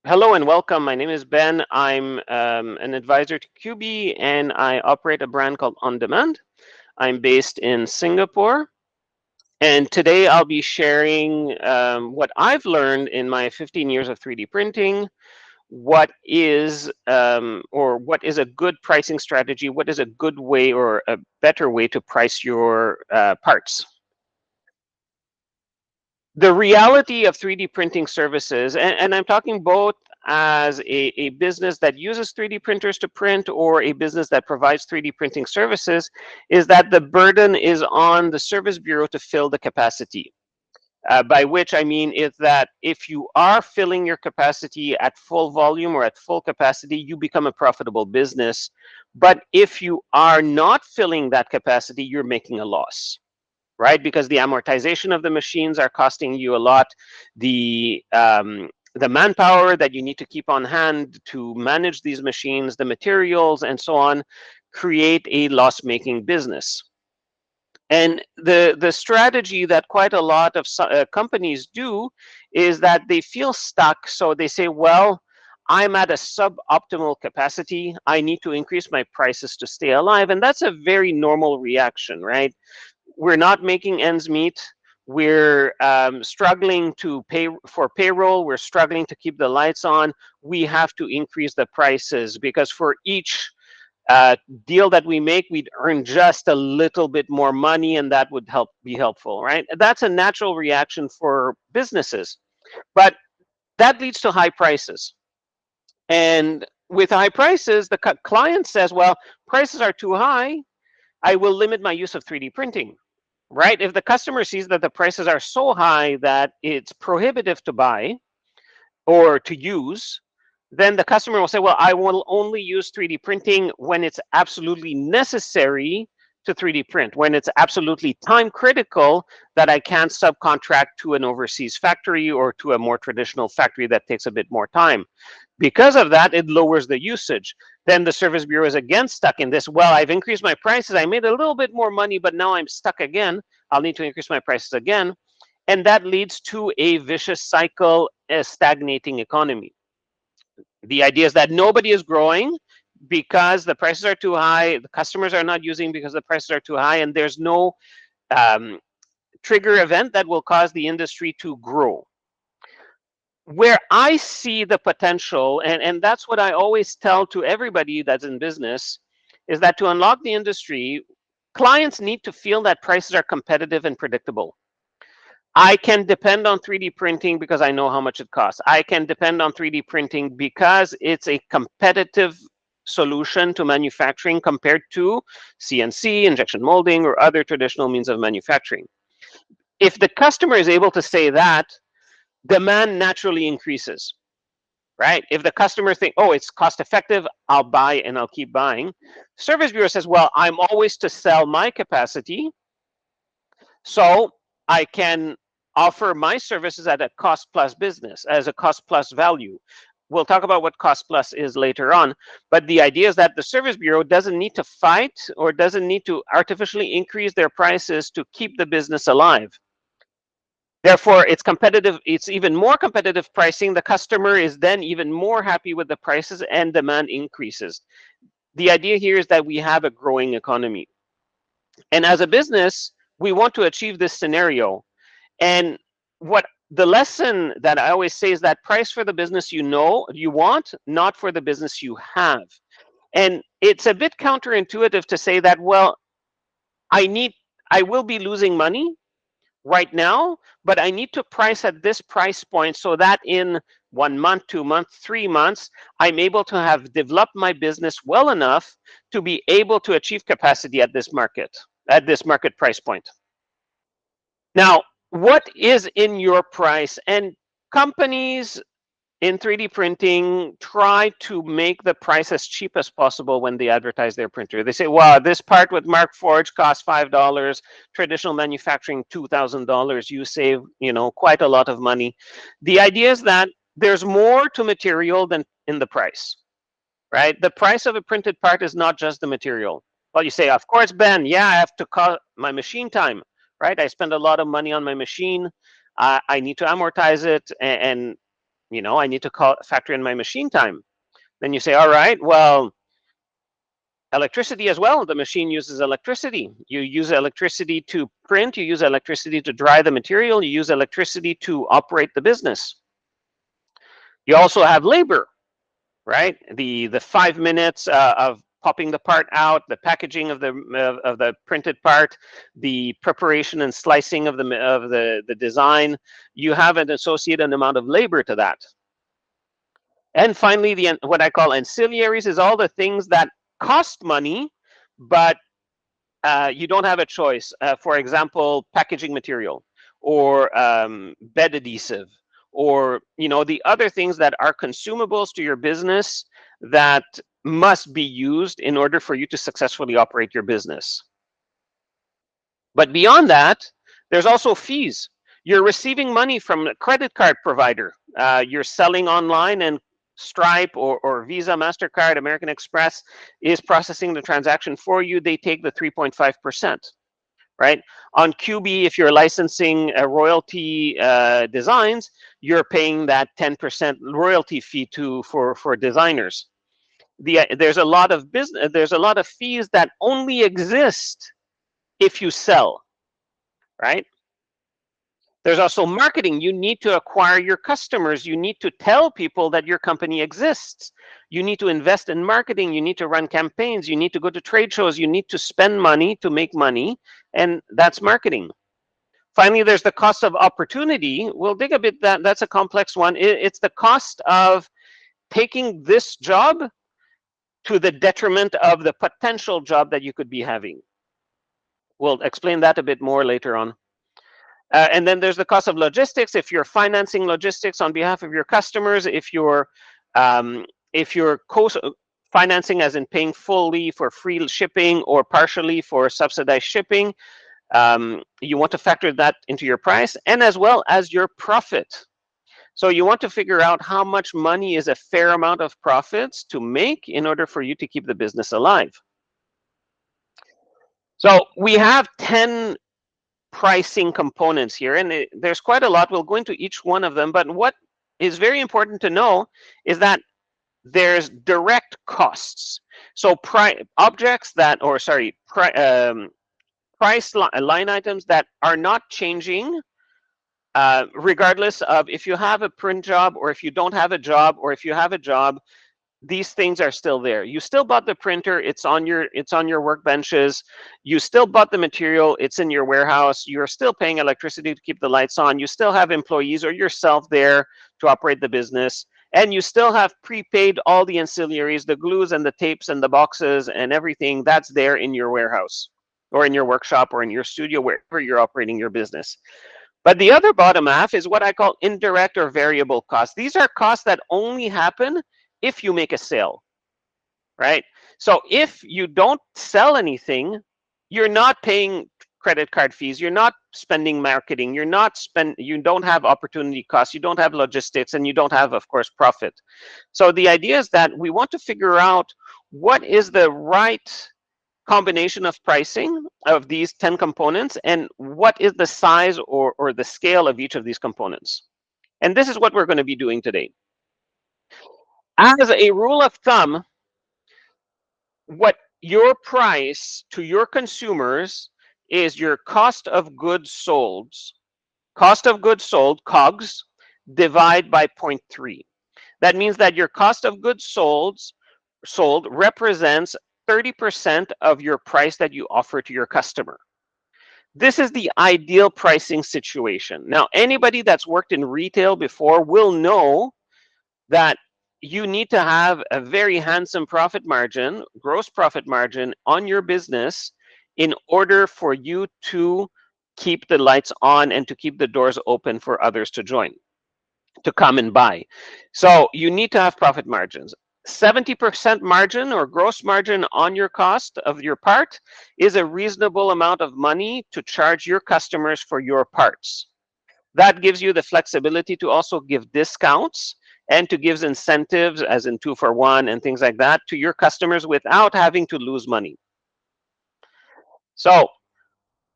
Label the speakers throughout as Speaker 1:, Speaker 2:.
Speaker 1: Hello and welcome. My name is Ben. I'm an advisor to Cubee and I operate a brand called On Demand. I'm based in Singapore. And today I'll be sharing what I've learned in my 15 years of 3D printing. What is a good pricing strategy? What is a good way or a better way to price your parts? The reality of 3D printing services, and I'm talking both as a business that uses 3D printers to print or a business that provides 3D printing services, is that the burden is on the service bureau to fill the capacity. By which I mean is that if you are filling your capacity at full volume or at full capacity, you become a profitable business. But if you are not filling that capacity, you're making a loss, right? Because the amortization of the machines are costing you a lot. The manpower that you need to keep on hand to manage these machines, the materials, and so on, create a loss-making business. And the strategy that quite a lot of companies do is that they feel stuck. So they say, well, I'm at a suboptimal capacity. I need to increase my prices to stay alive. And that's a very normal reaction, right? We're not making ends meet. We're struggling to pay for payroll. We're struggling to keep the lights on. We have to increase the prices because for each deal that we make, we'd earn just a little bit more money, and that would be helpful, right? That's a natural reaction for businesses, but that leads to high prices. And with high prices, the client says, well, prices are too high. I will limit my use of 3D printing, right? If the customer sees that the prices are so high that it's prohibitive to buy or to use, then the customer will say, well, I will only use 3D printing when it's absolutely necessary to 3D print, when it's absolutely time critical that I can't subcontract to an overseas factory or to a more traditional factory that takes a bit more time. Because of that, it lowers the usage. Then the service bureau is again stuck in this, well, I've increased my prices, I made a little bit more money, but now I'm stuck again. I'll need to increase my prices again. And that leads to a vicious cycle, a stagnating economy. The idea is that nobody is growing because the prices are too high, the customers are not using because the prices are too high, and there's no um, trigger event that will cause the industry to grow. Where I see the potential, and that's what I always tell to everybody that's in business, is that to unlock the industry, clients need to feel that prices are competitive and predictable. I can depend on 3D printing because I know how much it costs. I can depend on 3D printing because it's a competitive solution to manufacturing compared to CNC, injection molding, or other traditional means of manufacturing. If the customer is able to say that, demand naturally increases, right? If the customer think, oh, it's cost effective, I'll buy and I'll keep buying. Service bureau says, well, I'm always to sell my capacity, so I can offer my services at a cost plus business, as a cost plus value. We'll talk about what cost plus is later on, but the idea is that the service bureau doesn't need to fight or doesn't need to artificially increase their prices to keep the business alive. Therefore, it's competitive. It's even more competitive pricing. The customer is then even more happy with the prices and demand increases. The idea here is that we have a growing economy. And as a business, we want to achieve this scenario. And what the lesson that I always say is that price for the business you know you want, not for the business you have. And it's a bit counterintuitive to say that, well, I will be losing money right now, but I need to price at this price point so that in 1 month, 2 months, 3 months, I'm able to have developed my business well enough to be able to achieve capacity at this market price point. Now, what is in your price? And companies in 3D printing try to make the price as cheap as possible when they advertise their printer. They say, wow, this part with Markforged costs $5, traditional manufacturing $2,000. You save, quite a lot of money. The idea is that there's more to material than in the price, right? The price of a printed part is not just the material. Well, you say, of course, Ben, yeah, I have to cut my machine time, right? I spend a lot of money on my machine. I need to amortize it, and I need to factor in my machine time. Then you say, all right, well, electricity as well. The machine uses electricity. You use electricity to print, you use electricity to dry the material, you use electricity to operate the business. You also have labor, right? The 5 minutes of popping the part out, the packaging of the printed part, the preparation and slicing of the design. You have an associated amount of labor to that. And finally, what I call ancillaries is all the things that cost money, but you don't have a choice. For example, packaging material, or bed adhesive, or the other things that are consumables to your business that must be used in order for you to successfully operate your business. But beyond that, there's also fees. You're receiving money from a credit card provider. You're selling online, and Stripe or Visa, MasterCard, American Express is processing the transaction for you. They take the 3.5%, right? On Cubee, if you're licensing royalty designs, you're paying that 10% royalty fee for designers. There's a lot of fees that only exist if you sell, right? There's also marketing. You need to acquire your customers. You need to tell people that your company exists. You need to invest in marketing. You need to run campaigns. You need to go to trade shows. You need to spend money to make money, and that's marketing. Finally, there's the cost of opportunity. We'll dig a bit, that's a complex one. It's the cost of taking this job to the detriment of the potential job that you could be having. We'll explain that a bit more later on. And then there's the cost of logistics. If you're financing logistics on behalf of your customers, if you're financing as in paying fully for free shipping or partially for subsidized shipping, you want to factor that into your price, and as well as your profit. So you want to figure out how much money is a fair amount of profits to make in order for you to keep the business alive. So we have 10 pricing components here, and there's quite a lot. We'll go into each one of them, but what is very important to know is that there's direct costs. So price line items that are not changing regardless of if you have a print job or if you don't have a job, or if you have a job. These things are still there. You still bought the printer, it's on your workbenches. You still bought the material, it's in your warehouse. You're still paying electricity to keep the lights on. You still have employees or yourself there to operate the business, and you still have prepaid all the ancillaries, the glues and the tapes and the boxes and everything that's there in your warehouse or in your workshop or in your studio, wherever you're operating your business. But the other bottom half is what I call indirect or variable costs. These are costs that only happen if you make a sale, right? So if you don't sell anything, you're not paying credit card fees, you're not spending marketing, you don't have opportunity costs, you don't have logistics, and you don't have, of course, profit. So the idea is that we want to figure out what is the right combination of pricing of these 10 components, and what is the size or the scale of each of these components. And this is what we're going to be doing today. As a rule of thumb, what your price to your consumers is your cost of goods sold, COGS, divide by 0.3. That means that your cost of goods sold represents 30% of your price that you offer to your customer. This is the ideal pricing situation. Now, anybody that's worked in retail before will know that you need to have a very handsome profit margin, gross profit margin on your business in order for you to keep the lights on and to keep the doors open for others to join, to come and buy. So you need to have profit margins. 70% margin or gross margin on your cost of your part is a reasonable amount of money to charge your customers for your parts. That gives you the flexibility to also give discounts and to give incentives, as in 2-for-1 and things like that, to your customers without having to lose money. So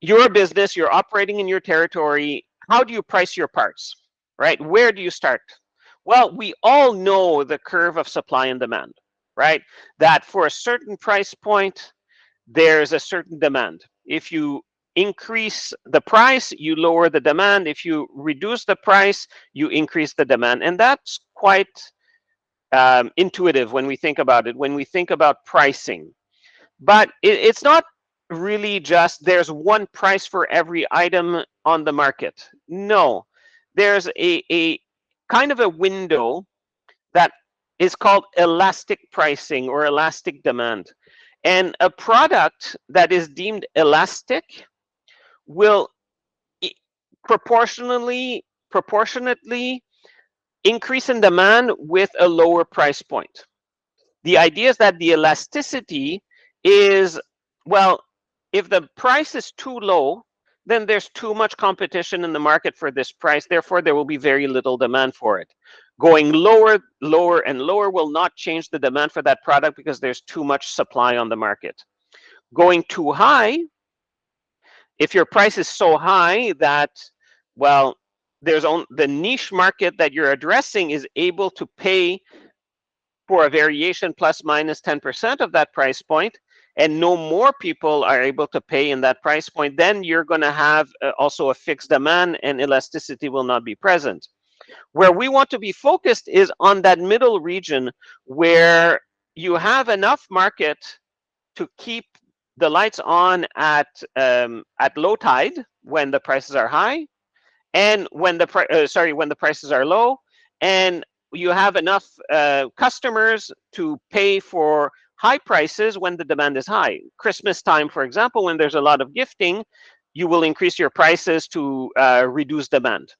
Speaker 1: your business, you're operating in your territory. How do you price your parts, right? Where do you start? Well, we all know the curve of supply and demand, right? That for a certain price point, there's a certain demand. If you increase the price, you lower the demand. If you reduce the price, you increase the demand. And that's quite intuitive when we think about it, when we think about pricing. But it's not really just there's one price for every item on the market. No, there's a kind of a window that is called elastic pricing or elastic demand. And a product that is deemed elastic will proportionately increase in demand with a lower price point. The idea is that the elasticity is, well, if the price is too low, then there's too much competition in the market for this price. Therefore, there will be very little demand for it. Going lower, lower, and lower will not change the demand for that product because there's too much supply on the market. Going too high, if your price is so high that, well, there's only the niche market that you're addressing is able to pay for a variation plus minus 10% of that price point, and no more people are able to pay in that price point, then you're going to have also a fixed demand and elasticity will not be present. Where we want to be focused is on that middle region where you have enough market to keep the lights on at low tide when the prices are high, and when the prices are low, and you have enough customers to pay for high prices when the demand is high. Christmas time, for example, when there's a lot of gifting, you will increase your prices to reduce demand.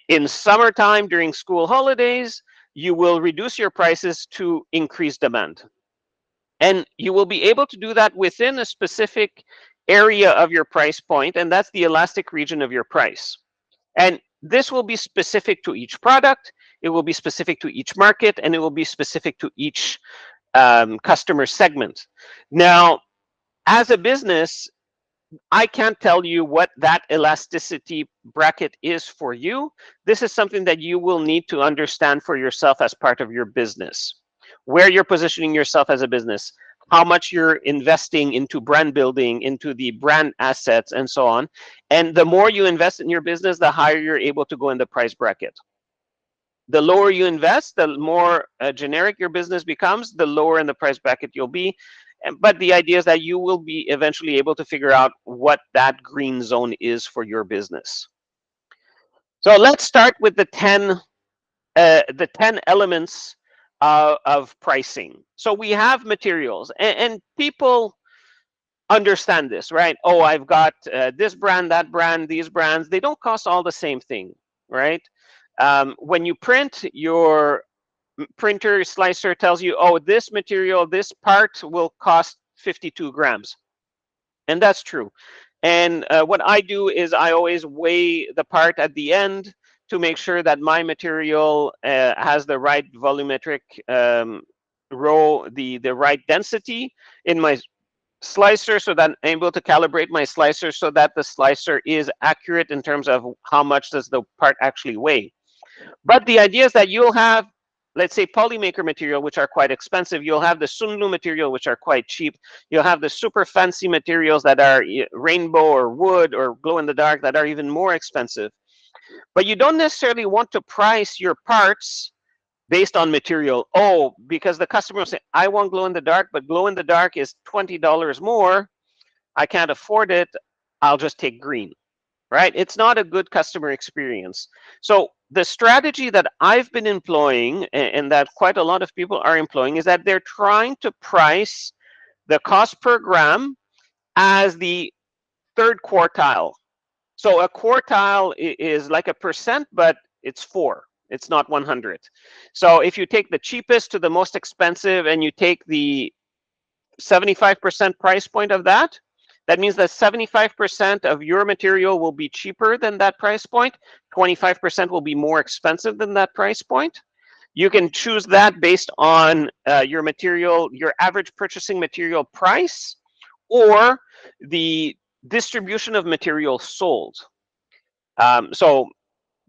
Speaker 1: In summertime, during school holidays, you will reduce your prices to increase demand. And you will be able to do that within a specific area of your price point, and that's the elastic region of your price. And this will be specific to each product, it will be specific to each market, and it will be specific to each customer segment. Now, as a business, I can't tell you what that elasticity bracket is for you. This is something that you will need to understand for yourself as part of your business. Where you're positioning yourself as a business, how much you're investing into brand building, into the brand assets, and so on. And the more you invest in your business, the higher you're able to go in the price bracket. The lower you invest, the more generic your business becomes, the lower in the price bracket you'll be. But the idea is that you will be eventually able to figure out what that green zone is for your business. So let's start with the 10 elements of pricing. So we have materials, and people understand this, right? Oh, I've got this brand, that brand, these brands. They don't cost all the same thing, right? When you print, your printer slicer tells you, oh, this material, this part will cost 52 grams. And that's true. And what I do is I always weigh the part at the end to make sure that my material has the right volumetric row, the right density in my slicer, so that I'm able to calibrate my slicer so that the slicer is accurate in terms of how much does the part actually weigh. But the idea is that you'll have, let's say, polymaker material, which are quite expensive. You'll have the Sunlu material, which are quite cheap. You'll have the super fancy materials that are rainbow or wood or glow in the dark that are even more expensive. But you don't necessarily want to price your parts based on material. Oh, because the customer will say, I want glow in the dark, but glow in the dark is $20 more. I can't afford it. I'll just take green, right? It's not a good customer experience. So the strategy that I've been employing, and that quite a lot of people are employing, is that they're trying to price the cost per gram as the third quartile. So a quartile is like a percent, but it's 4. It's not 100. So if you take the cheapest to the most expensive and you take the 75% price point of that, that means that 75% of your material will be cheaper than that price point. 25% will be more expensive than that price point. You can choose that based on your material, your average purchasing material price, or the distribution of material sold. So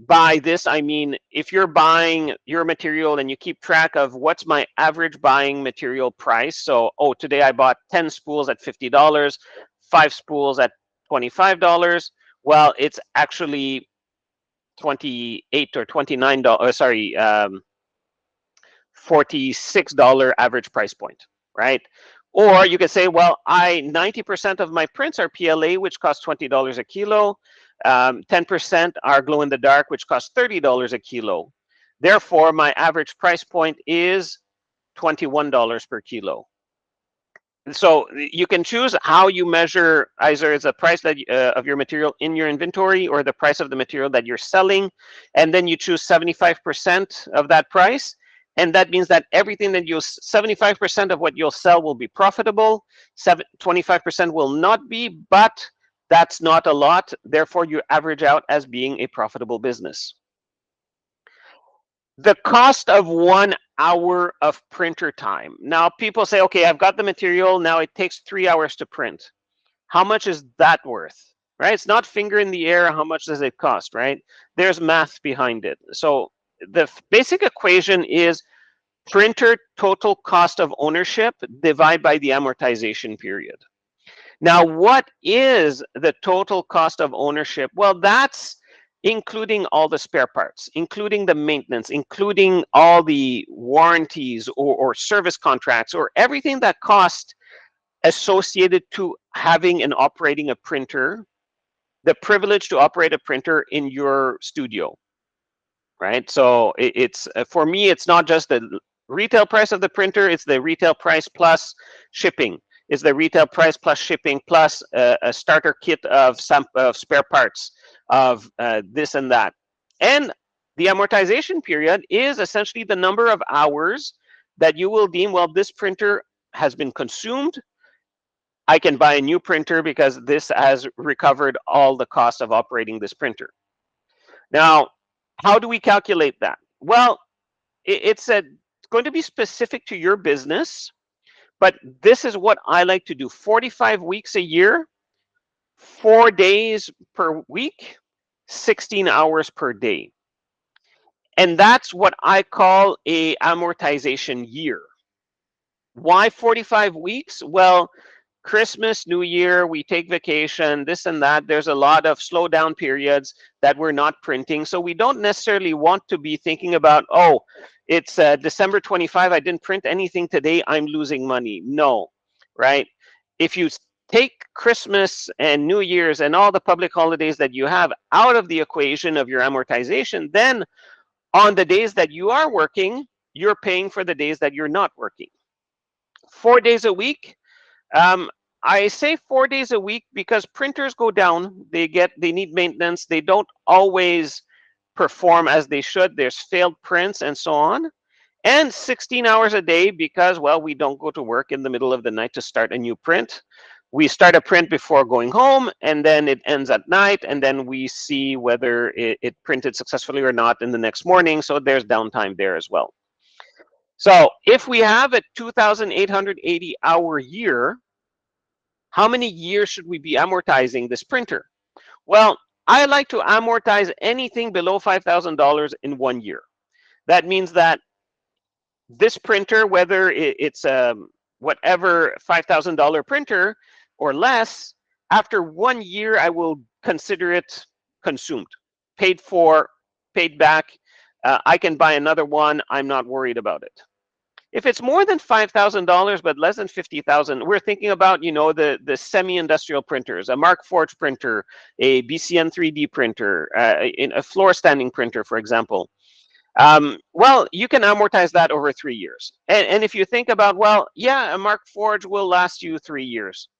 Speaker 1: By this, I mean, if you're buying your material and you keep track of what's my average buying material price. So, oh, today I bought 10 spools at $50, 5 spools at $25. Well, it's actually 28 or $29, sorry, $46 average price point, right? Or you could say, well, 90% of my prints are PLA, which costs $20 a kilo. 10% are glow in the dark, which costs $30 a kilo. Therefore, my average price point is $21 per kilo. So you can choose how you measure either it's the price that of your material in your inventory or the price of the material that you're selling, and then you choose 75% of that price, and that means that everything that 75% of what you'll sell will be profitable, 25% will not be, but that's not a lot. Therefore, you average out as being a profitable business. The cost of 1 hour of printer time. Now people say, okay, I've got the material, now it takes 3 hours to print. How much is that worth, right? It's not finger in the air, how much does it cost, right? There's math behind it. So the basic equation is printer total cost of ownership divided by the amortization period. Now, what is the total cost of ownership? Well, that's including all the spare parts, including the maintenance, including all the warranties or service contracts or everything that cost associated to having and operating a printer, the privilege to operate a printer in your studio, right? So it's for me, it's not just the retail price of the printer, it's the retail price plus shipping. Is the retail price plus shipping plus a starter kit of some spare parts of this and that. And the amortization period is essentially the number of hours that you will deem, well, this printer has been consumed. I can buy a new printer because this has recovered all the cost of operating this printer. Now, how do we calculate that? Well, it's going to be specific to your business. But this is what I like to do. 45 weeks a year, 4 days per week, 16 hours per day. And that's what I call a amortization year. Why 45 weeks? Well, Christmas, New Year, we take vacation, this and that. There's a lot of slowdown periods that we're not printing. So we don't necessarily want to be thinking about, oh, it's December 25, I didn't print anything today, I'm losing money. No, right? If you take Christmas and New Year's and all the public holidays that you have out of the equation of your amortization, then on the days that you are working, you're paying for the days that you're not working. 4 days a week. I say 4 days a week because printers go down. They need maintenance. They don't always perform as they should. There's failed prints and so on. And 16 hours a day because, well, we don't go to work in the middle of the night to start a new print. We start a print before going home, and then it ends at night, and then we see whether it printed successfully or not in the next morning. So there's downtime there as well. So if we have a 2,880 hour year, how many years should we be amortizing this printer? Well, I like to amortize anything below $5,000 in 1 year. That means that this printer, whether it's whatever $5,000 printer or less, after 1 year, I will consider it consumed, paid for, paid back. I can buy another one. I'm not worried about it. If it's more than $5,000 but less than 50,000, we're thinking about, you know, the semi-industrial printers, a Mark Forge printer, a BCN 3D printer, a floor standing printer, for example. Well, you can amortize that over 3 years. And if you think about, well, yeah, a Mark Forge will last you 3 years.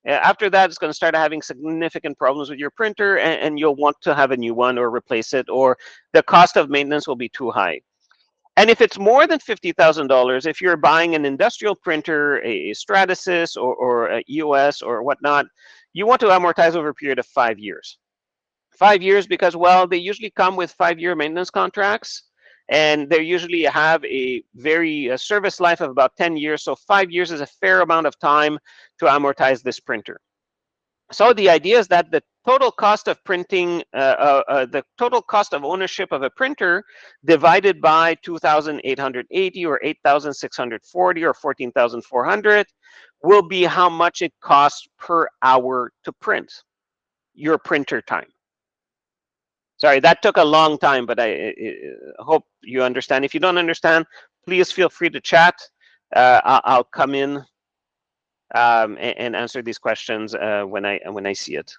Speaker 1: After that, it's going to start having significant problems with your printer, and you'll want to have a new one or replace it, or the cost of maintenance will be too high. And if it's more than $50,000, if you're buying an industrial printer, a Stratasys or a EOS or whatnot, you want to amortize over a period of 5 years. 5 years because, well, they usually come with 5-year maintenance contracts, and they usually have a very service life of about 10 years. So 5 years is a fair amount of time to amortize this printer. So the idea is that the total cost of printing, the total cost of ownership of a printer divided by 2,880 or 8,640 or 14,400 will be how much it costs per hour to print, your printer time. Sorry, that took a long time, but I hope you understand. If you don't understand, please feel free to chat. I'll come in and answer these questions when I see it.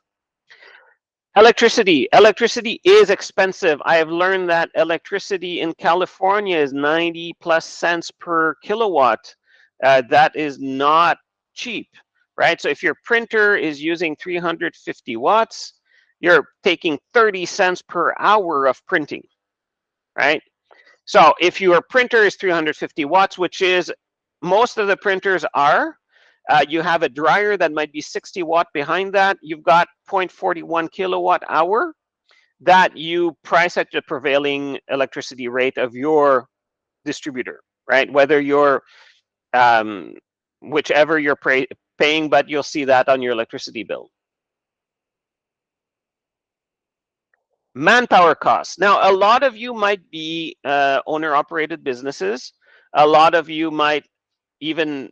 Speaker 1: Electricity. Electricity is expensive. I have learned that electricity in California is 90 plus cents per kilowatt. That is not cheap, right? So if your printer is using 350 watts, you're taking 30 cents per hour of printing, right? So if your printer is 350 watts, which is most of the printers are, you have a dryer that might be 60 watt behind that. You've got 0.41 kilowatt hour that you price at the prevailing electricity rate of your distributor, right? Whether you're, whichever you're paying, but you'll see that on your electricity bill. Manpower costs. Now, a lot of you might be owner-operated businesses. A lot of you might even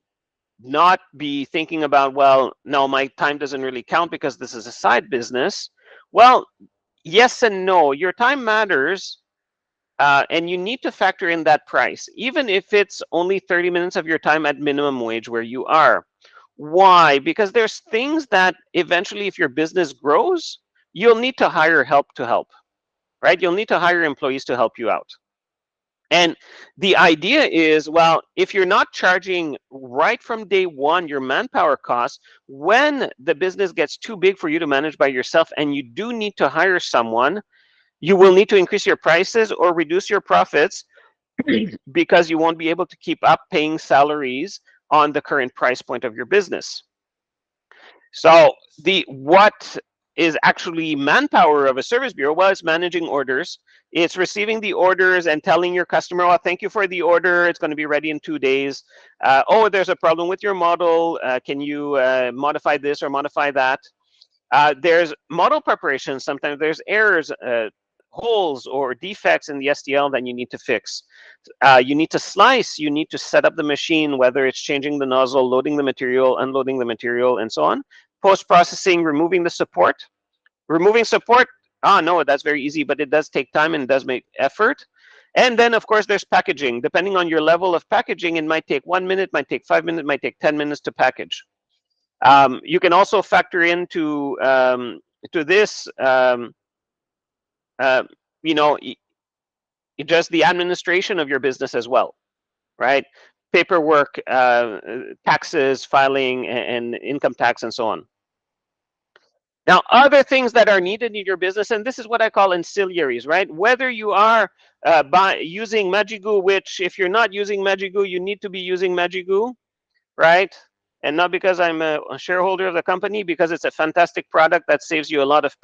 Speaker 1: not be thinking about, well, no, my time doesn't really count because this is a side business. Well, yes and no. Your time matters, and you need to factor in that price, even if it's only 30 minutes of your time at minimum wage where you are. Why? Because there's things that eventually, if your business grows, you'll need to hire help to help, right? You'll need to hire employees to help you out. And the idea is, well, if you're not charging right from day one your manpower costs, when the business gets too big for you to manage by yourself and you do need to hire someone, you will need to increase your prices or reduce your profits because you won't be able to keep up paying salaries on the current price point of your business. So what is actually manpower of a service bureau? Well, it's managing orders. It's receiving the orders and telling your customer, oh, thank you for the order. It's going to be ready in 2 days. Oh, there's a problem with your model. Can you modify this or modify that? There's model preparation. Sometimes there's errors, holes or defects in the STL that you need to fix. You need to slice. You need to set up the machine, whether it's changing the nozzle, loading the material, unloading the material, and so on. Post-processing, removing the support. Removing support, no, that's very easy, but it does take time and it does make effort. And then, of course, there's packaging. Depending on your level of packaging, it might take 1 minute, might take 5 minutes, might take 10 minutes to package. You can also factor into to this, just the administration of your business as well, right? Paperwork, taxes, filing, and income tax, and so on. Now, other things that are needed in your business, and this is what I call ancillaries, right? Whether you are using Magigoo, which if you're not using Magigoo, you need to be using Magigoo, right? And not because I'm a shareholder of the company, because it's a fantastic product that saves you a lot of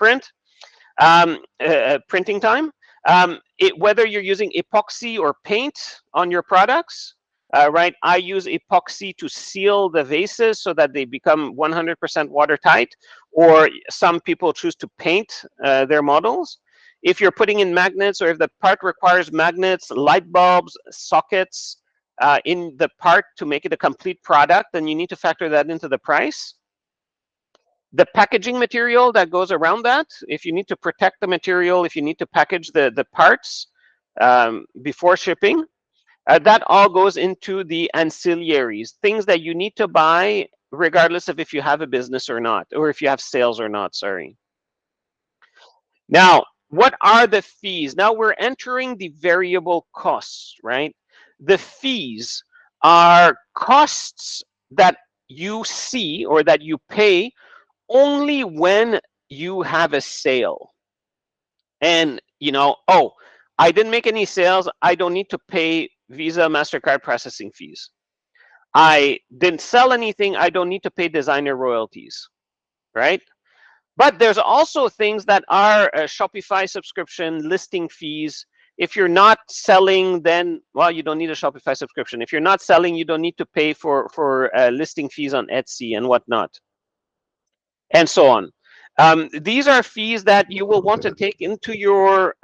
Speaker 1: printing time. Whether you're using epoxy or paint on your products, right? I use epoxy to seal the vases so that they become 100% watertight, or some people choose to paint their models. If you're putting in magnets, or if the part requires magnets, light bulbs, sockets in the part to make it a complete product, then you need to factor that into the price. The packaging material that goes around that, if you need to protect the material, if you need to package the parts before shipping, that all goes into the ancillaries, things that you need to buy regardless of if you have a business or not, or if you have sales or not, sorry. Now, what are the fees? Now we're entering the variable costs, right? The fees are costs that you see or that you pay only when you have a sale. And, oh, I didn't make any sales. I don't need to pay Visa, MasterCard processing fees. I didn't sell anything. I don't need to pay designer royalties, right? But there's also things that are a Shopify subscription, listing fees. If you're not selling, then, well, you don't need a Shopify subscription. If you're not selling, you don't need to pay for listing fees on Etsy and whatnot, and so on. These are fees that you will want to take into your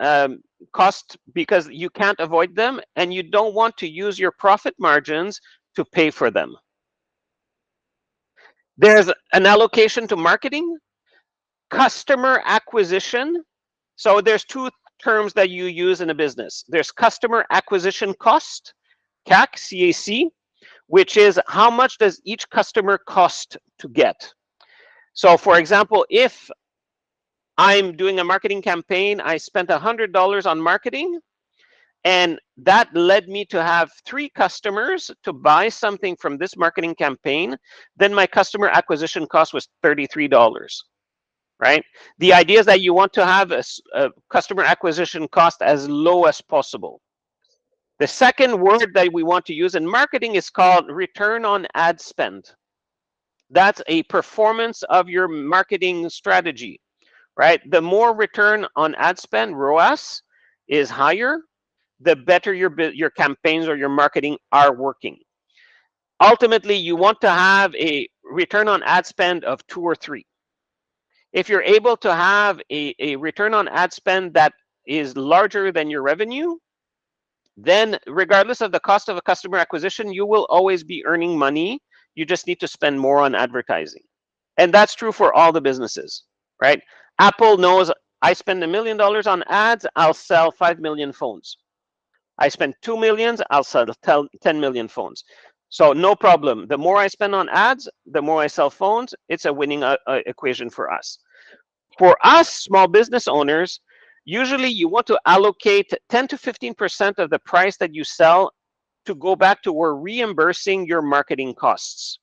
Speaker 1: cost because you can't avoid them, and you don't want to use your profit margins to pay for them. There's an allocation to marketing, customer acquisition. So there's two terms that you use in a business. There's customer acquisition cost, CAC, CAC, which is how much does each customer cost to get. So for example, if I'm doing a marketing campaign, I spent $100 on marketing, and that led me to have 3 customers to buy something from this marketing campaign, then my customer acquisition cost was $33, right? The idea is that you want to have a customer acquisition cost as low as possible. The second word that we want to use in marketing is called return on ad spend. That's a performance of your marketing strategy, right? The more return on ad spend, ROAS, is higher, the better your campaigns or your marketing are working. Ultimately, you want to have a return on ad spend of 2 or 3. If you're able to have a return on ad spend that is larger than your revenue, then regardless of the cost of a customer acquisition, you will always be earning money. You just need to spend more on advertising. And that's true for all the businesses, right? Apple knows I spend $1 million on ads, I'll sell 5 million phones. I spend 2 million, I'll sell 10 million phones. So no problem. The more I spend on ads, the more I sell phones. It's a winning equation for us. For us, small business owners, usually you want to allocate 10 to 15% of the price that you sell to go back to where reimbursing your marketing costs.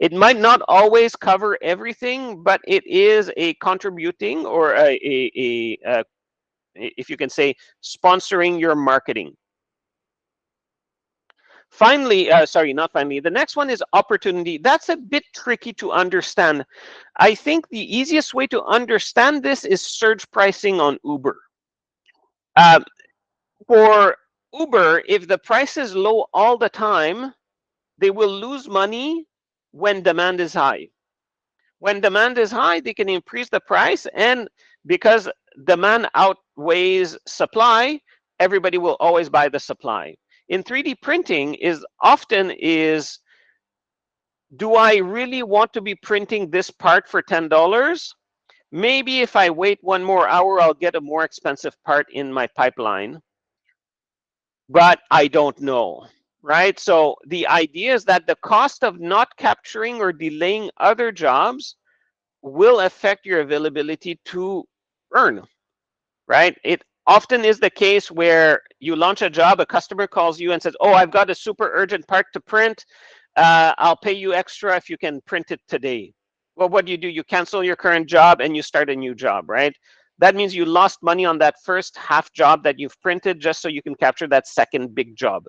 Speaker 1: It might not always cover everything, but it is a contributing or if you can say, sponsoring your marketing. Finally, sorry, not finally, the next one is opportunity. That's a bit tricky to understand. I think the easiest way to understand this is surge pricing on Uber. For Uber, if the price is low all the time, they will lose money when demand is high. When demand is high, they can increase the price, and because demand outweighs supply, everybody will always buy the supply. In 3D printing do I really want to be printing this part for $10? Maybe if I wait 1 more hour, I'll get a more expensive part in my pipeline, but I don't know, right? So the idea is that the cost of not capturing or delaying other jobs will affect your availability to earn, right? It often is the case where you launch a job, a customer calls you and says, oh, I've got a super urgent part to print. I'll pay you extra if you can print it today. Well, what do? You cancel your current job and you start a new job, right? That means you lost money on that first half job that you've printed just so you can capture that second big job.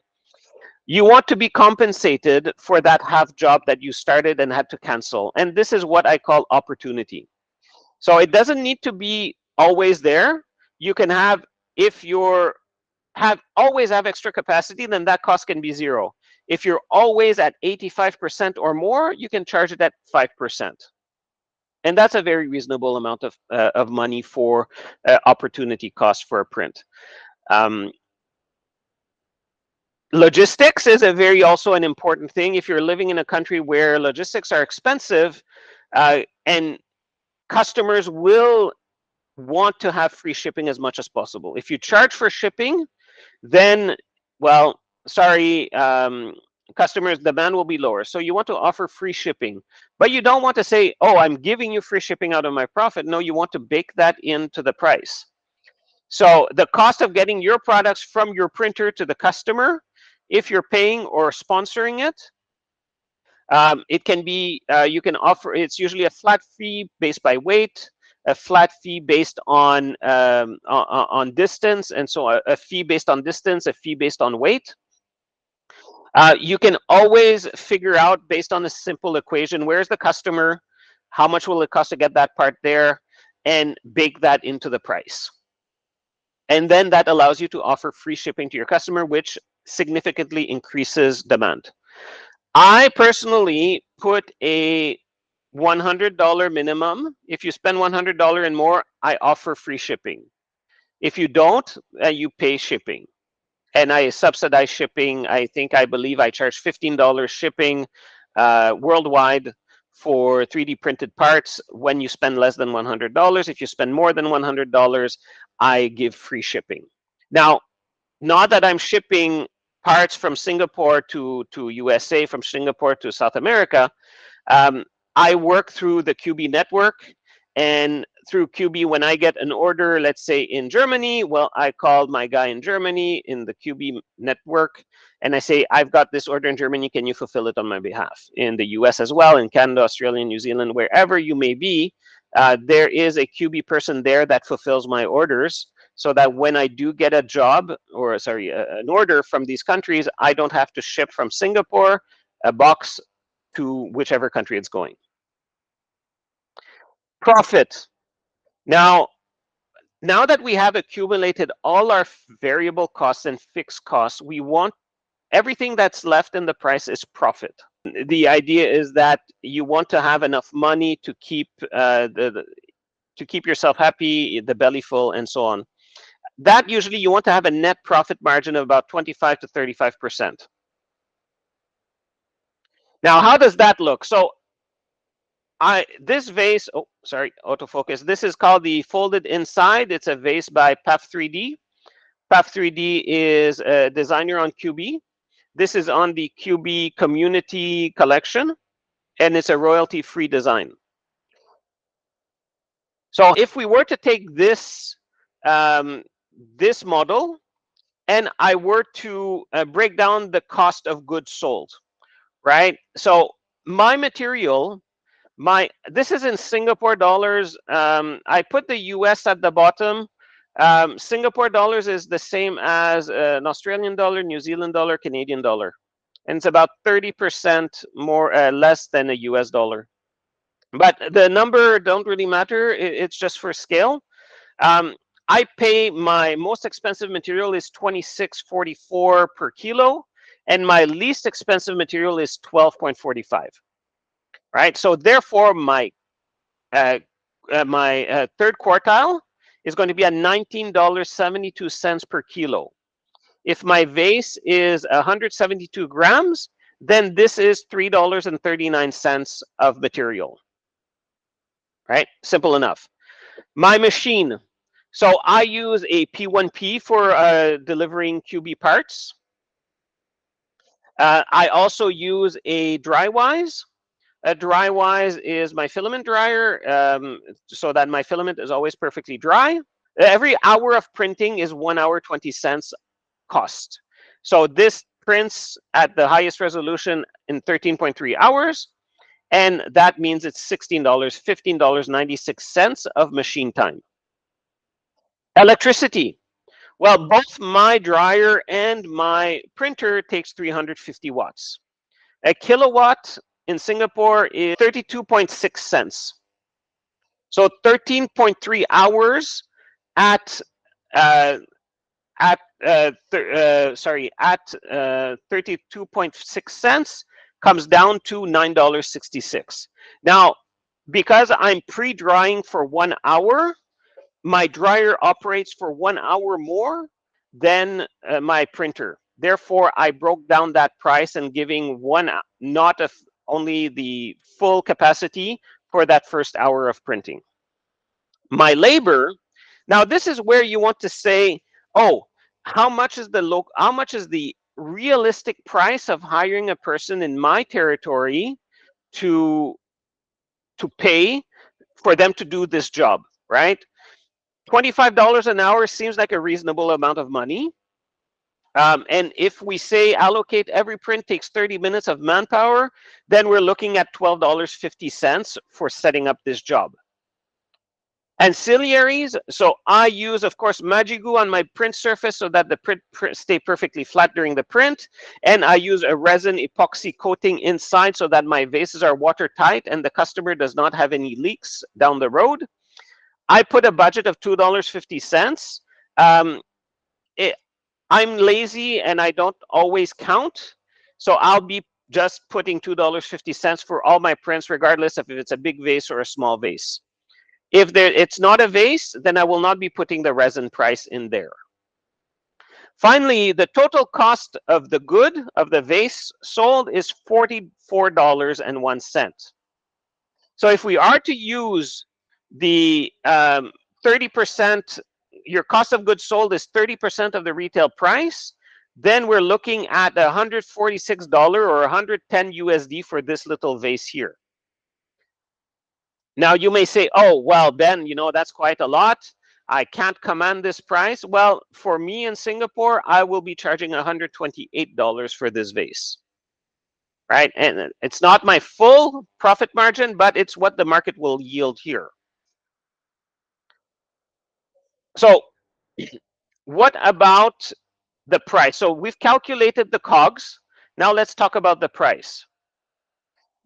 Speaker 1: You want to be compensated for that half job that you started and had to cancel. And this is what I call opportunity. So it doesn't need to be always there. You can have, if you're always have extra capacity, then that cost can be 0. If you're always at 85% or more, you can charge it at 5%. And that's a very reasonable amount of money for opportunity cost for a print. Logistics is also an important thing. If you're living in a country where logistics are expensive, and customers will want to have free shipping as much as possible. If you charge for shipping, then, well, sorry, customers, demand will be lower. So you want to offer free shipping, but you don't want to say, oh, I'm giving you free shipping out of my profit. No, you want to bake that into the price. So the cost of getting your products from your printer to the customer, if you're paying or sponsoring it, it can be, you can offer, it's usually a flat fee based by weight, a flat fee based on distance, and so a fee based on distance, a fee based on weight. You can always figure out based on a simple equation, where's the customer, how much will it cost to get that part there, and bake that into the price. And then that allows you to offer free shipping to your customer, which significantly increases demand. I personally put a $100 minimum. If you spend $100 and more, I offer free shipping. If you don't, you pay shipping. And I subsidize shipping. I believe I charge $15 shipping worldwide for 3D printed parts when you spend less than $100. If you spend more than $100, I give free shipping. Now, not that I'm shipping parts from Singapore to USA, from Singapore to South America. I work through the Cubee network, and through Cubee, when I get an order, let's say in Germany, well, I call my guy in Germany in the Cubee network, and I say, I've got this order in Germany, can you fulfill it on my behalf? In the US as well, in Canada, Australia, New Zealand, wherever you may be, there is a Cubee person there that fulfills my orders, so that when I do get a job, or sorry, an order from these countries, I don't have to ship from Singapore a box to whichever country it's going. Profit. Now that we have accumulated all our variable costs and fixed costs, we want everything that's left in the price is profit. The idea is that you want to have enough money to keep to keep yourself happy, the belly full, and so on. That usually you want to have a net profit margin of about 25 to 35%. Now, how does that look? So this vase, oh, sorry, autofocus. This is called the Folded Inside. It's a vase by PAF 3D. PAF 3D is a designer on Cubee. This is on the Cubee community collection, and it's a royalty-free design. So if we were to take this, this model, and I were to break down the cost of goods sold, right? So my material, this is in Singapore dollars. I put the US at the bottom. Singapore dollars is the same as an Australian dollar, New Zealand dollar, Canadian dollar. And it's about 30% more less than a US dollar. But the number don't really matter. It's just for scale. I pay, my most expensive material is $26.44 per kilo, and my least expensive material is $12.45. Right, so therefore my third quartile is going to be at $19.72 per kilo. If my vase is 172 grams, then this is $3.39 of material. Right, simple enough. My machine. So I use a P1P for delivering Cubee parts. I also use a Drywise. A Drywise is my filament dryer, so that my filament is always perfectly dry. Every hour of printing is 1 hour 20 cents cost. So this prints at the highest resolution in 13.3 hours, and that means it's $16, $15.96 of machine time. Electricity. Well, both my dryer and my printer takes 350 watts. A kilowatt in Singapore is 32.6 cents. So 13.3 hours at 32.6 cents comes down to $9.66. Now, because I'm pre-drying for 1 hour, my dryer operates for 1 hour more than my printer. Therefore, I broke down that price and giving only the full capacity for that first hour of printing. My labor, now this is where you want to say, oh, how much is the realistic price of hiring a person in my territory to pay for them to do this job, right? $25 an hour seems like a reasonable amount of money. And if we say allocate every print takes 30 minutes of manpower, then we're looking at $12.50 for setting up this job. Ancillaries, so I use, of course, Magigoo on my print surface so that the print stay perfectly flat during the print. And I use a resin epoxy coating inside so that my vases are watertight and the customer does not have any leaks down the road. I put a budget of $2.50. I'm lazy and I don't always count. So I'll be just putting $2.50 for all my prints, regardless of if it's a big vase or a small vase. If it's not a vase, then I will not be putting the resin price in there. Finally, the total cost of the good of the vase sold is $44.01. So if we are to use the 30%, your cost of goods sold is 30% of the retail price, then we're looking at $146 or 110 USD for this little vase here. Now you may say, oh, well, Ben, you know, that's quite a lot. I can't command this price. Well, for me in Singapore, I will be charging $128 for this vase. Right? And it's not my full profit margin, but it's what the market will yield here. So what about the price? So we've calculated the COGS. Now let's talk about the price.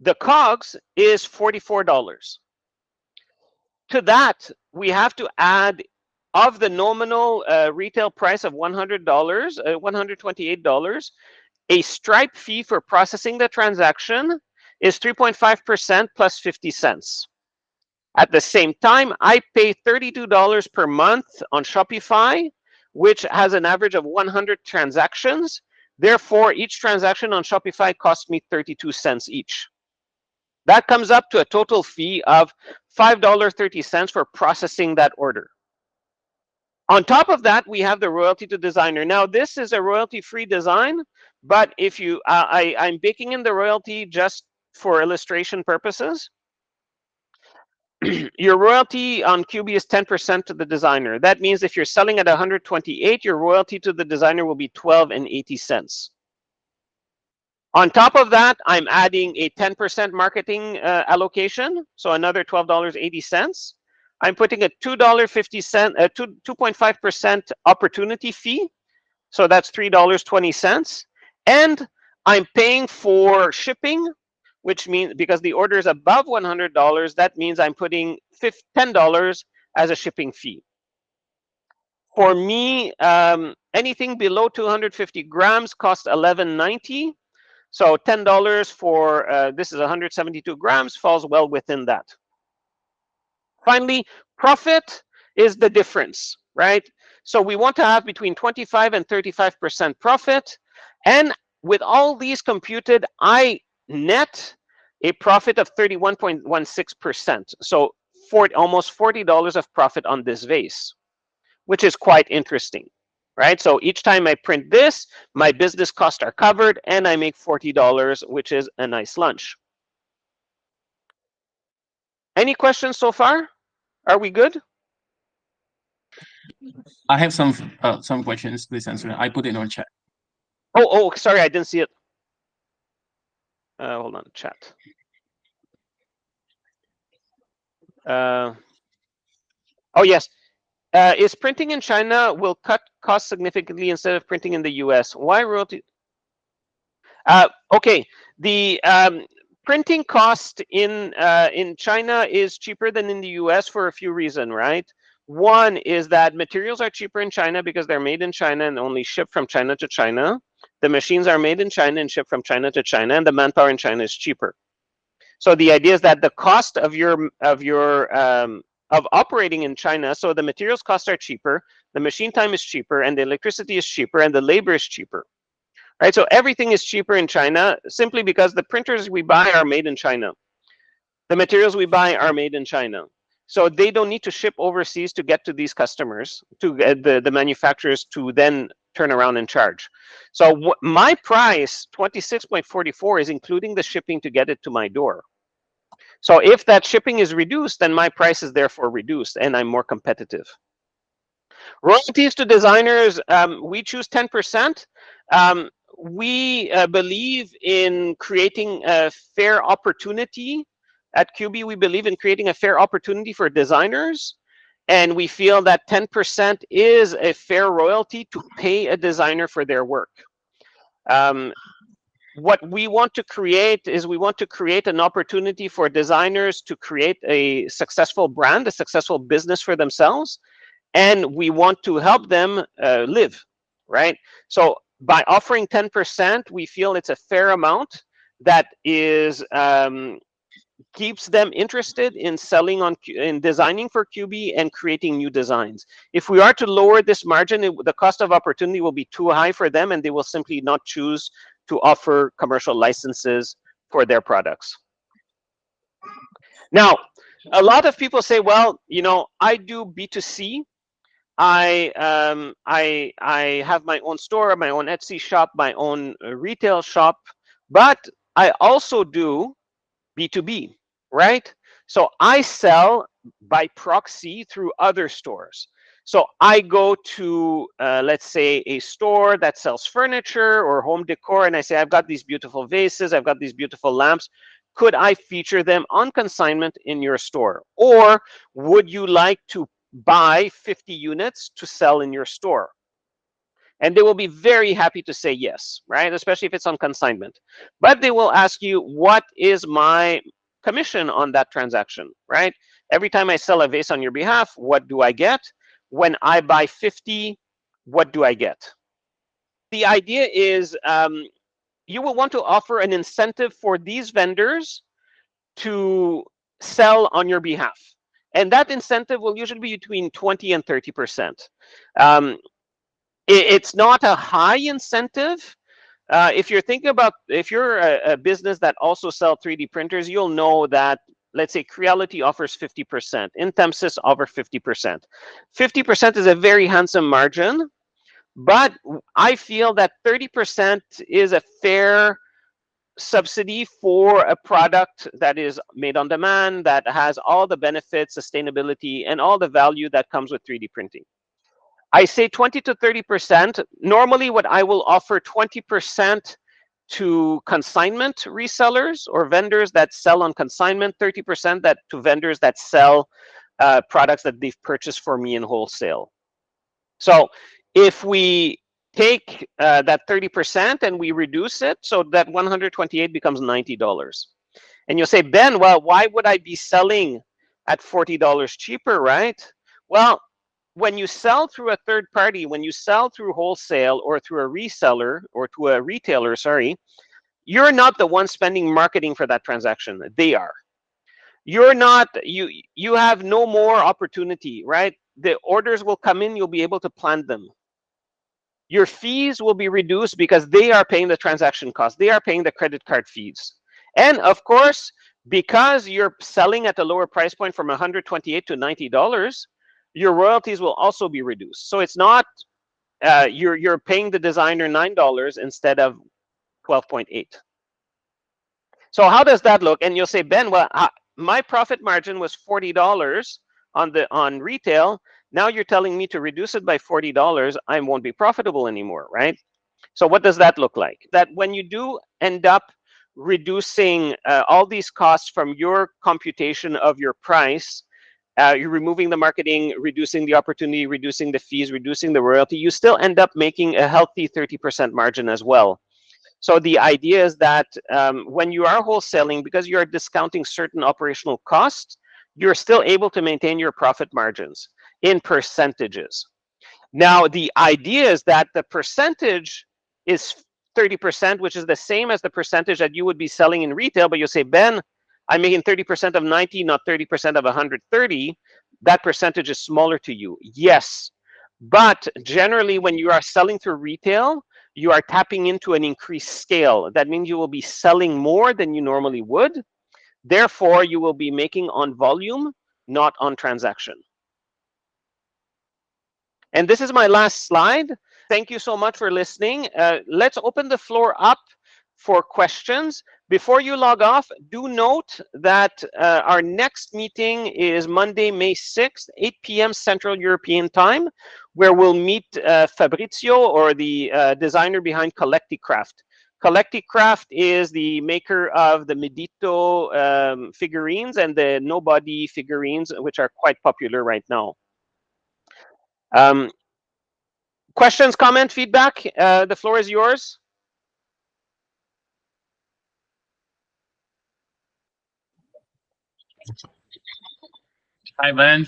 Speaker 1: The COGS is $44. To that, we have to add, of the nominal retail price of $100, $128, a stripe fee for processing the transaction is 3.5% plus 50 cents. At the same time, I pay $32 per month on Shopify, which has an average of 100 transactions. Therefore, each transaction on Shopify costs me 32 cents each. That comes up to a total fee of $5.30 for processing that order. On top of that, we have the royalty to designer. Now, this is a royalty-free design, but if you, I'm baking in the royalty just for illustration purposes. Your royalty on Cubee is 10% to the designer. That means if you're selling at 128, your royalty to the designer will be 12.80 cents. On top of that, I'm adding a 10% marketing allocation, so another $12.80. I'm putting a $2.5% opportunity fee, so that's $3.20. And I'm paying for shipping, which means because the order is above $100, that means I'm putting $10 as a shipping fee. For me, anything below 250 grams costs $11.90. So $10 for this is 172 grams falls well within that. Finally, profit is the difference, right? So we want to have between 25 and 35% profit. And with all these computed, I net a profit of 31.16%. So almost $40 of profit on this vase, which is quite interesting. Right, so each time I print this, my business costs are covered, and I make $40, which is a nice lunch. Any questions so far? Are we good?
Speaker 2: I have some questions. Please answer. I put it on chat.
Speaker 1: Oh, sorry, I didn't see it. Hold on, chat. Oh yes. Is printing in China will cut costs significantly instead of printing in the US? Why royalty? Okay, the printing cost in China is cheaper than in the US for a few reasons, right? One is that materials are cheaper in China because they're made in China and only shipped from China to China. The machines are made in China and shipped from China to China, and the manpower in China is cheaper. So the idea is that the cost of operating in China, so the materials costs are cheaper, the machine time is cheaper, and the electricity is cheaper, and the labor is cheaper. Right, so everything is cheaper in China simply because the printers we buy are made in China. The materials we buy are made in China. So they don't need to ship overseas to get to these customers, to the manufacturers to then turn around and charge. So my price, 26.44, is including the shipping to get it to my door. So if that shipping is reduced, then my price is therefore reduced and I'm more competitive. Royalties to designers, we choose 10%. We believe in creating a fair opportunity. At Cubee, we believe in creating a fair opportunity for designers. And we feel that 10% is a fair royalty to pay a designer for their work. What we want to create is we want to create an opportunity for designers to create a successful brand, a successful business for themselves. And we want to help them live, right? So by offering 10%, we feel it's a fair amount that is keeps them interested in selling on in designing for Cubee and creating new designs. If we are to lower this margin, the cost of opportunity will be too high for them, and they will simply not choose to offer commercial licenses for their products. Now, a lot of people say, well, you know, I do B2C. I have my own store, my own Etsy shop, my own retail shop, but I also do B2B, right? So I sell by proxy through other stores. So I go to, let's say, a store that sells furniture or home decor, and I say, I've got these beautiful vases, I've got these beautiful lamps. Could I feature them on consignment in your store? Or would you like to buy 50 units to sell in your store? And they will be very happy to say yes, right? Especially if it's on consignment. But they will ask you, what is my commission on that transaction, right? Every time I sell a vase on your behalf, what do I get? When I buy 50, what do I get? The idea is you will want to offer an incentive for these vendors to sell on your behalf. And that incentive will usually be between 20 and 30%. It's not a high incentive. If you're thinking about, if you're a business that also sell 3D printers, you'll know that, let's say Creality offers 50%, Intempsys offers 50%. 50% is a very handsome margin, but I feel that 30% is a fair subsidy for a product that is made on demand, that has all the benefits, sustainability, and all the value that comes with 3D printing. I say 20 to 30%. Normally, what I will offer 20% to consignment resellers or vendors that sell on consignment, 30% that to vendors that sell products that they've purchased for me in wholesale. So if we take that 30% and we reduce it, so that 128 becomes $90. And you'll say, Ben, well, why would I be selling at $40 cheaper, right? Well, when you sell through a third party, when you sell through wholesale or through a reseller or to a retailer, sorry, you're not the one spending marketing for that transaction. They are. You're not, you have no more opportunity, right? The orders will come in, you'll be able to plan them. Your fees will be reduced because they are paying the transaction cost. They are paying the credit card fees. And of course, because you're selling at a lower price point from 128 to $90, your royalties will also be reduced. So it's not, you're paying the designer $9 instead of 12.8. So how does that look? And you'll say, Ben, well, my profit margin was $40 on retail. Now you're telling me to reduce it by $40. I won't be profitable anymore, right? So what does that look like? That when you do end up reducing all these costs from your computation of your price, you're removing the marketing, reducing the opportunity, reducing the fees, reducing the royalty, you still end up making a healthy 30% margin as well. So the idea is that when you are wholesaling, because you are discounting certain operational costs, you're still able to maintain your profit margins in percentages. Now, the idea is that the percentage is 30%, which is the same as the percentage that you would be selling in retail, but you'll say, Ben, I'm making 30% of 90, not 30% of 130. That percentage is smaller to you. Yes, but generally when you are selling through retail, you are tapping into an increased scale. That means you will be selling more than you normally would. Therefore, you will be making on volume, not on transaction. And this is my last slide. Thank you so much for listening. Let's open the floor up for questions. Before you log off, do note that our next meeting is Monday, May 6th, 8 p.m. Central European Time, where we'll meet Fabrizio, or the designer behind Collecticraft. Collecticraft is the maker of the Medito figurines and the Nobody figurines, which are quite popular right now. Questions, comment, feedback? The floor is yours.
Speaker 2: Hi, Ben.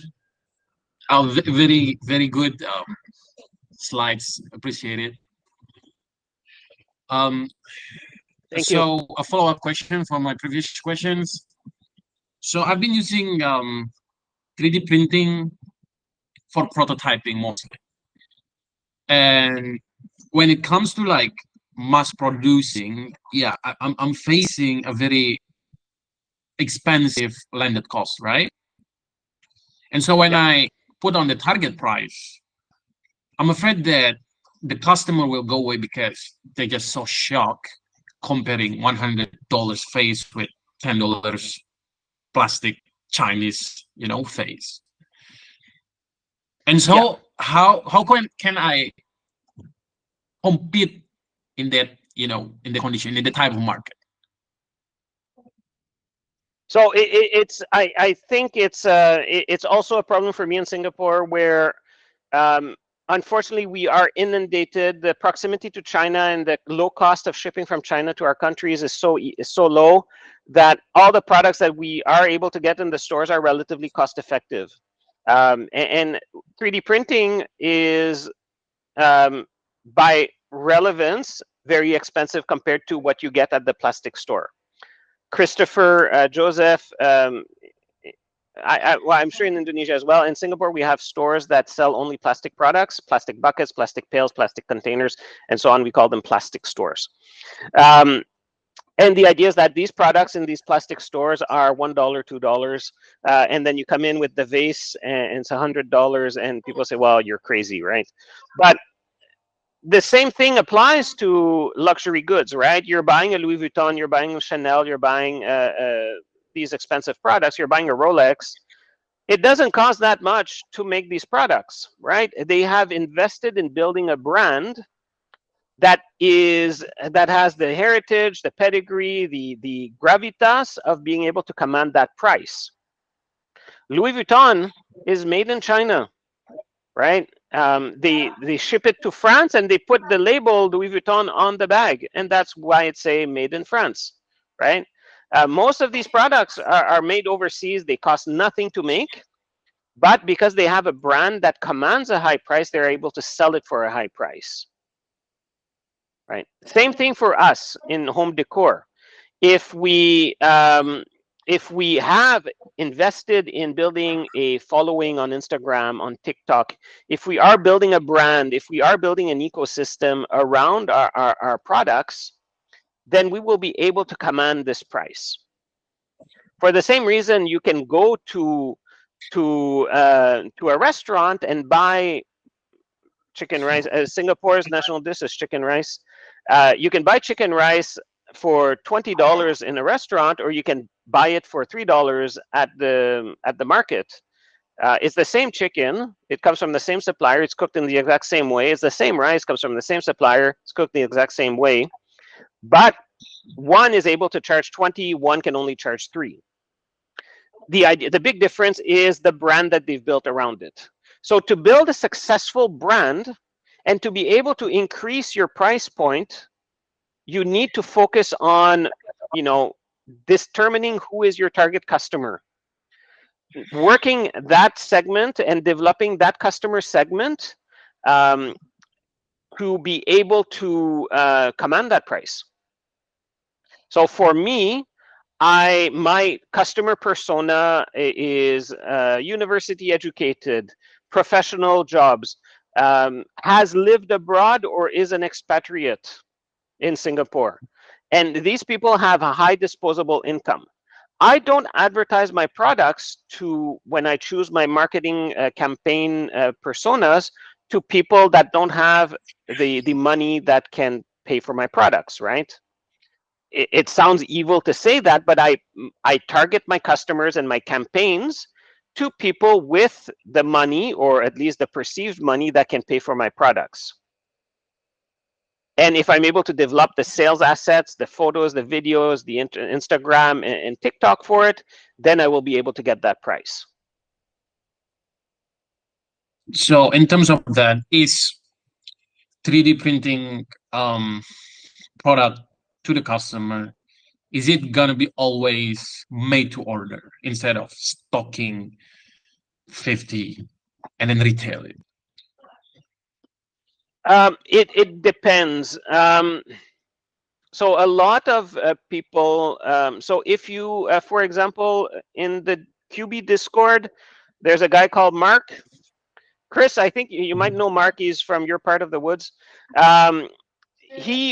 Speaker 2: Very, very good slides. Appreciate it.
Speaker 1: Thank you.
Speaker 2: So a follow-up question from my previous questions. So I've been using 3D printing for prototyping mostly. And when it comes to like mass producing, yeah, I'm facing a very expensive landed cost, right? And so when
Speaker 1: Yep.
Speaker 2: I put on the target price, I'm afraid that the customer will go away because they're just so shocked comparing $100 face with $10 plastic Chinese, face. And
Speaker 1: Yeah.
Speaker 2: so how can I compete in that, in the condition, in the type of market?
Speaker 1: So I think it's also a problem for me in Singapore where um, unfortunately we are inundated. The proximity to China and the low cost of shipping from China to our countries is so low that all the products that we are able to get in the stores are relatively cost effective. And 3D printing is by relevance very expensive compared to what you get at the plastic store. Christopher, Joseph, well, I'm sure in Indonesia as well. In Singapore, we have stores that sell only plastic products, plastic buckets, plastic pails, plastic containers, and so on. We call them plastic stores. And the idea is that these products in these plastic stores are $1, $2, and then you come in with the vase and it's $100, and people say, "Well, you're crazy, right?" But the same thing applies to luxury goods, right? You're buying a Louis Vuitton, you're buying a Chanel, you're buying these expensive products, you're buying a Rolex. It doesn't cost that much to make these products, right? They have invested in building a brand that has the heritage, the pedigree, the gravitas of being able to command that price. Louis Vuitton is made in China, right? They ship it to France and they put the label Louis Vuitton on the bag, and that's why it's a made in France, right? Most of these products are made overseas. They cost nothing to make, but because they have a brand that commands a high price, they're able to sell it for a high price, right? Same thing for us in home decor. If we have invested in building a following on Instagram, on TikTok, if we are building a brand, if we are building an ecosystem around our products, then we will be able to command this price. For the same reason, you can go to a restaurant and buy chicken rice. Singapore's national dish is chicken rice. You can buy chicken rice for $20 in a restaurant, or you can buy it for $3 at the market. It's the same chicken. It comes from the same supplier. It's cooked in the exact same way. It's the same rice. Comes from the same supplier. It's cooked the exact same way. But one is able to charge 20. One can only charge 3. The big difference is the brand that they've built around it. So to build a successful brand and to be able to increase your price point, you need to focus on, determining who is your target customer, working that segment and developing that customer segment to be able to command that price. So for me, my customer persona is university educated, professional jobs, has lived abroad or is an expatriate in Singapore. And these people have a high disposable income. I don't advertise my products when I choose my marketing campaign personas, to people that don't have the money that can pay for my products, right? It sounds evil to say that, but I target my customers and my campaigns to people with the money, or at least the perceived money, that can pay for my products. And if I'm able to develop the sales assets, the photos, the videos, the Instagram and TikTok for it, then I will be able to get that price.
Speaker 2: So in terms of that, is 3D printing product to the customer, is it gonna be always made to order instead of stocking 50 and then retail it?
Speaker 1: It depends. So a lot of people, so if you, for example, in the Cubee Discord, there's a guy called Mark. Chris, I think you might know Mark. He's from your part of the woods. Um,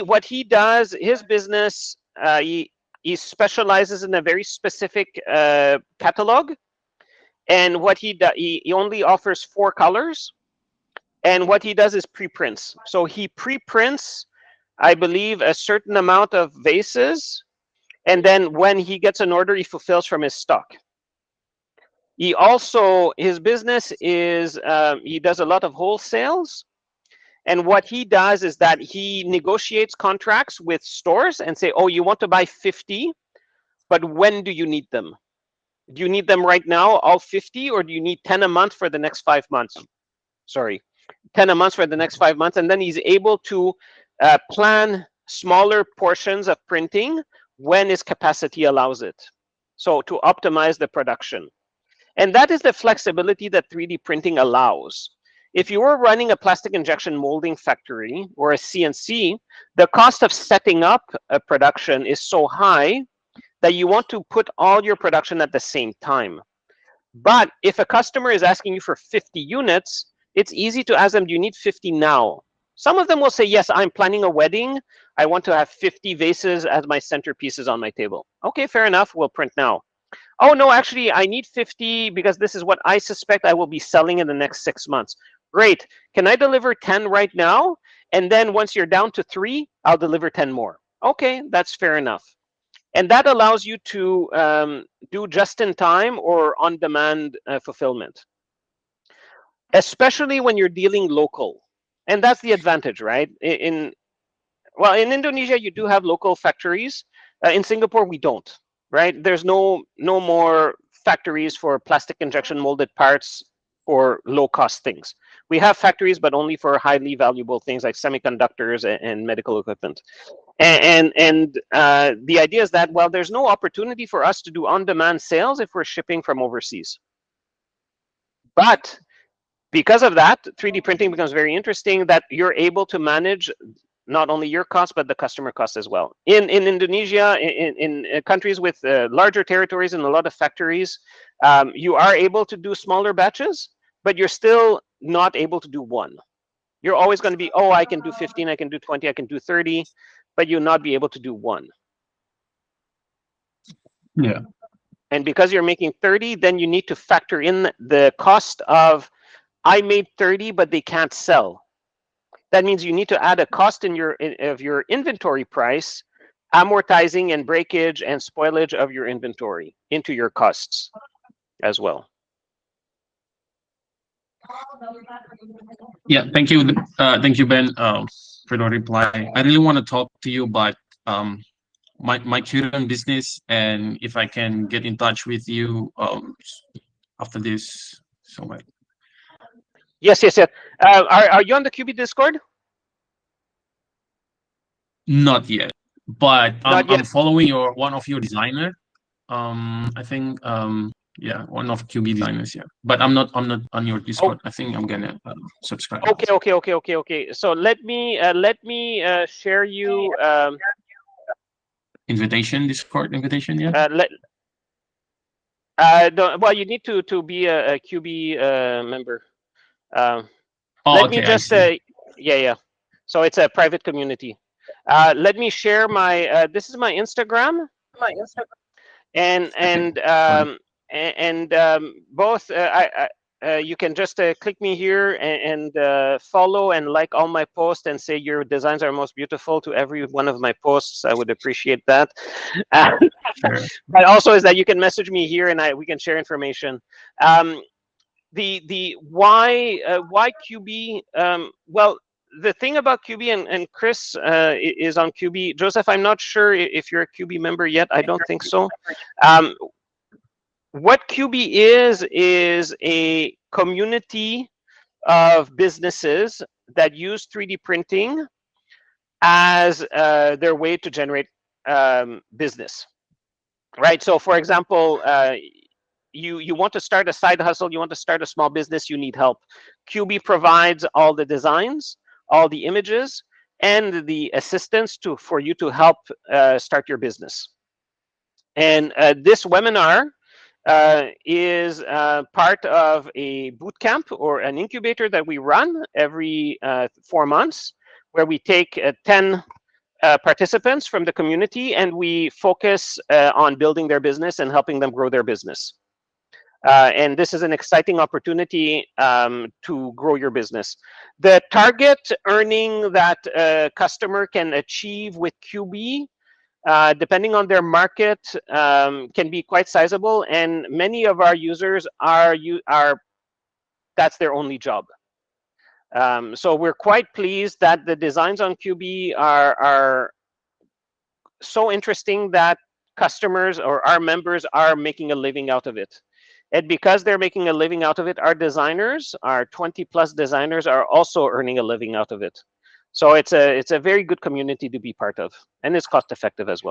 Speaker 1: what he does, his business, he specializes in a very specific catalog, and what he does, he only offers 4 colors, and what he does is pre-prints. So he pre-prints, I believe, a certain amount of vases, and then when he gets an order, he fulfills from his stock. He also, his business is, he does a lot of wholesales. And what he does is that he negotiates contracts with stores and say, oh, you want to buy 50, but when do you need them? Do you need them right now, all 50, or do you need 10 a month for the next 5 months? Sorry, 10 a month for the next 5 months. And then he's able to plan smaller portions of printing when his capacity allows it. So to optimize the production. And that is the flexibility that 3D printing allows. If you were running a plastic injection molding factory or a CNC, the cost of setting up a production is so high that you want to put all your production at the same time. But if a customer is asking you for 50 units, it's easy to ask them, do you need 50 now? Some of them will say, yes, I'm planning a wedding. I want to have 50 vases as my centerpieces on my table. Okay, fair enough, we'll print now. Oh, no, actually, I need 50 because this is what I suspect I will be selling in the next 6 months. Great. Can I deliver 10 right now? And then once you're down to 3, I'll deliver 10 more. Okay, that's fair enough. And that allows you to do just-in-time or on-demand fulfillment, especially when you're dealing local. And that's the advantage, right? Well, in Indonesia, you do have local factories. In Singapore, we don't, right? There's no more factories for plastic injection molded parts for low-cost things. We have factories, but only for highly valuable things like semiconductors and medical equipment. And the idea is that, well, there's no opportunity for us to do on-demand sales if we're shipping from overseas. But because of that, 3D printing becomes very interesting, that you're able to manage not only your costs, but the customer costs as well. In Indonesia, in countries with larger territories and a lot of factories, you are able to do smaller batches, but you're still not able to do one. You're always going to be, oh, I can do 15, I can do 20, I can do 30, but you'll not be able to do one.
Speaker 2: Yeah.
Speaker 1: And because you're making 30, then you need to factor in the cost of, I made 30, but they can't sell. That means you need to add a cost in of your inventory price, amortizing and breakage and spoilage of your inventory into your costs as well.
Speaker 2: Yeah, thank you, Ben, for the reply. I really want to talk to you about my current business, and if I can get in touch with you after this. So much.
Speaker 1: Yes. Are you on the Cubee Discord?
Speaker 2: Not yet, but
Speaker 1: Not yet.
Speaker 2: I'm following one of your designer. I think yeah, one of Cubee designers. Yeah, but I'm not on your Discord. I think I'm gonna subscribe.
Speaker 1: Okay. So let me share you
Speaker 2: Discord invitation. Yeah.
Speaker 1: Well, you need to be a Cubee member.
Speaker 2: Oh,
Speaker 1: let
Speaker 2: okay,
Speaker 1: me just yeah. So it's a private community. Let me share my this is my Instagram. And both you can just click me here and follow and like all my posts and say your designs are most beautiful to every one of my posts. I would appreciate that.
Speaker 2: Sure.
Speaker 1: But also is that you can message me here and we can share information. The why Cubee? Well, the thing about Cubee, and Chris is on Cubee. Joseph, I'm not sure if you're a Cubee member yet. I don't think so. What Cubee is a community of businesses that use 3D printing as their way to generate business, right? So, for example, you want to start a side hustle, you want to start a small business, you need help. Cubee provides all the designs, all the images. and the assistance for you to help start your business. And this webinar is part of a boot camp or an incubator that we run every 4 months, where we take 10 participants from the community and we focus on building their business and helping them grow their business. And this is an exciting opportunity to grow your business. The target earning that a customer can achieve with Cubee, depending on their market, can be quite sizable, and many of our users are that's their only job. So we're quite pleased that the designs on Cubee are so interesting that customers or our members are making a living out of it. And because they're making a living out of it, our designers, our 20 plus designers, are also earning a living out of it. So it's a very good community to be part of, and it's cost effective as well.